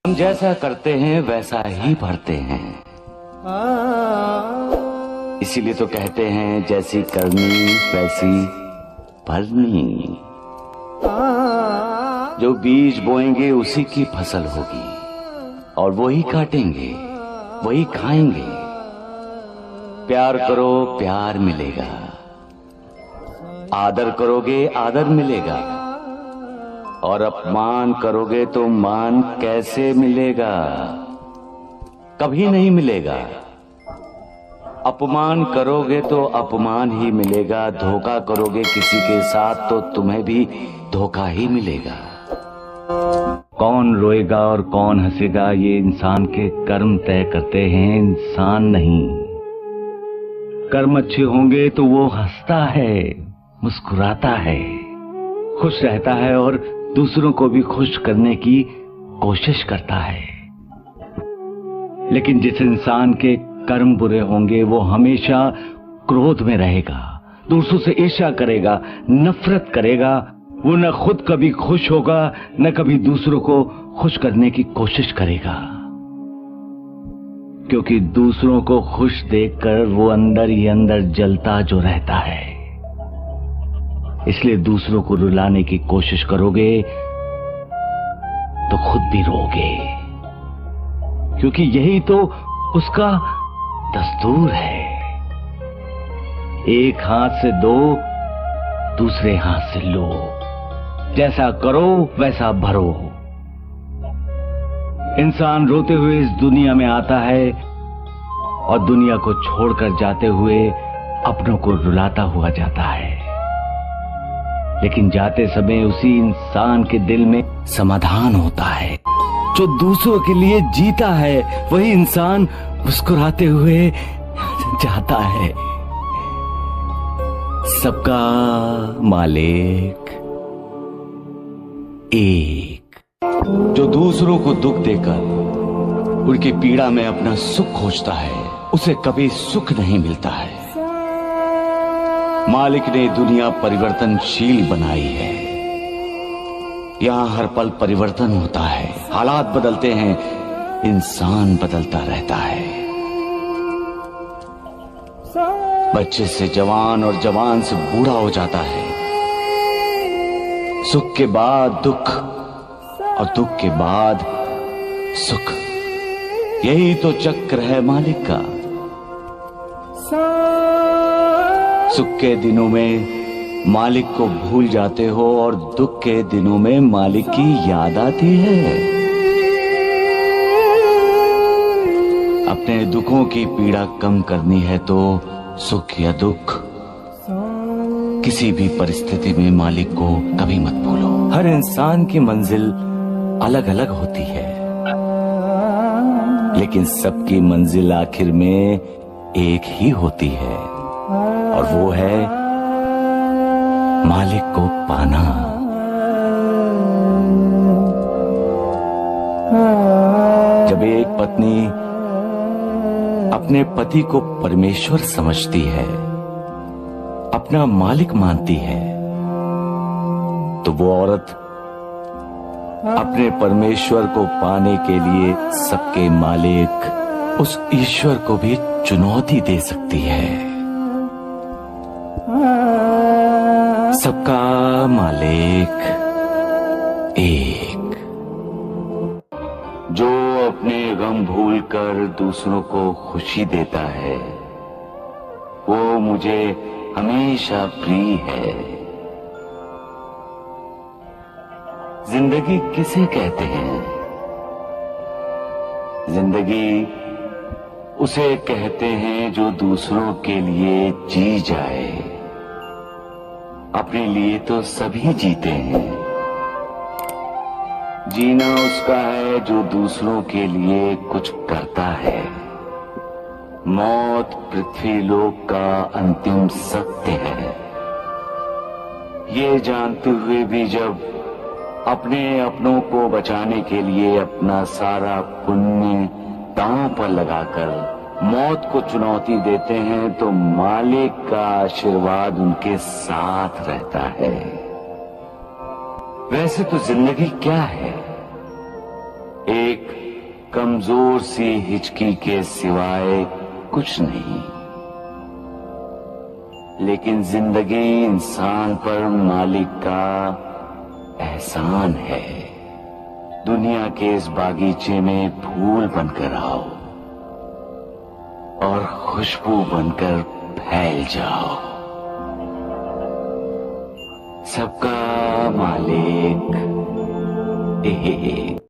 हम जैसा करते हैं वैसा ही भरते हैं। इसीलिए तो कहते हैं जैसी करनी वैसी भरनी। जो बीज बोएंगे उसी की फसल होगी और वही काटेंगे वही खाएंगे। प्यार करो प्यार मिलेगा, आदर करोगे आदर मिलेगा, और अपमान करोगे तो मान कैसे मिलेगा? कभी नहीं मिलेगा। अपमान करोगे तो अपमान ही मिलेगा, धोखा करोगे किसी के साथ तो तुम्हें भी धोखा ही मिलेगा। कौन रोएगा और कौन हंसेगा ये इंसान के कर्म तय करते हैं, इंसान नहीं। कर्म अच्छे होंगे तो वो हंसता है, मुस्कुराता है, खुश रहता है और दूसरों को भी खुश करने की कोशिश करता है। लेकिन जिस इंसान के कर्म बुरे होंगे वो हमेशा क्रोध में रहेगा, दूसरों से ईर्ष्या करेगा, नफरत करेगा। वो न खुद कभी खुश होगा न कभी दूसरों को खुश करने की कोशिश करेगा, क्योंकि दूसरों को खुश देखकर वो अंदर ही अंदर जलता जो रहता है। इसलिए दूसरों को रुलाने की कोशिश करोगे तो खुद भी रोगे, क्योंकि यही तो उसका दस्तूर है। एक हाथ से दो, दूसरे हाथ से लो, जैसा करो वैसा भरो। इंसान रोते हुए इस दुनिया में आता है और दुनिया को छोड़कर जाते हुए अपनों को रुलाता हुआ जाता है। लेकिन जाते समय उसी इंसान के दिल में समाधान होता है। जो दूसरों के लिए जीता है वही इंसान मुस्कुराते हुए जाता है। सबका मालिक एक। जो दूसरों को दुख देकर उनकी पीड़ा में अपना सुख खोजता है उसे कभी सुख नहीं मिलता है। मालिक ने दुनिया परिवर्तनशील बनाई है। यहां हर पल परिवर्तन होता है, हालात बदलते हैं, इंसान बदलता रहता है। बच्चे से जवान और जवान से बूढ़ा हो जाता है। सुख के बाद दुख और दुख के बाद सुख, यही तो चक्र है मालिक का। सुख के दिनों में मालिक को भूल जाते हो और दुख के दिनों में मालिक की याद आती है। अपने दुखों की पीड़ा कम करनी है तो सुख या दुख किसी भी परिस्थिति में मालिक को कभी मत भूलो। हर इंसान की मंजिल अलग अलग होती है, लेकिन सबकी मंजिल आखिर में एक ही होती है, और वो है मालिक को पाना। जब एक पत्नी अपने पति को परमेश्वर समझती है, अपना मालिक मानती है, तो वो औरत अपने परमेश्वर को पाने के लिए सबके मालिक उस ईश्वर को भी चुनौती दे सकती है। सबका मालिक एक। जो अपने गम भूलकर दूसरों को खुशी देता है वो मुझे हमेशा प्रिय है। जिंदगी किसे कहते हैं? जिंदगी उसे कहते हैं जो दूसरों के लिए जी जाए। अपने लिए तो सभी जीते हैं, जीना उसका है जो दूसरों के लिए कुछ करता है। मौत पृथ्वी लोक का अंतिम सत्य है। ये जानते हुए भी जब अपने अपनों को बचाने के लिए अपना सारा पुण्य दांव पर लगाकर मौत को चुनौती देते हैं तो मालिक का आशीर्वाद उनके साथ रहता है। वैसे तो जिंदगी क्या है? एक कमजोर सी हिचकी के सिवाय कुछ नहीं। लेकिन जिंदगी इंसान पर मालिक का एहसान है। दुनिया के इस बागीचे में फूल बनकर आओ और खुशबू बनकर फैल जाओ। सबका मालिक एक।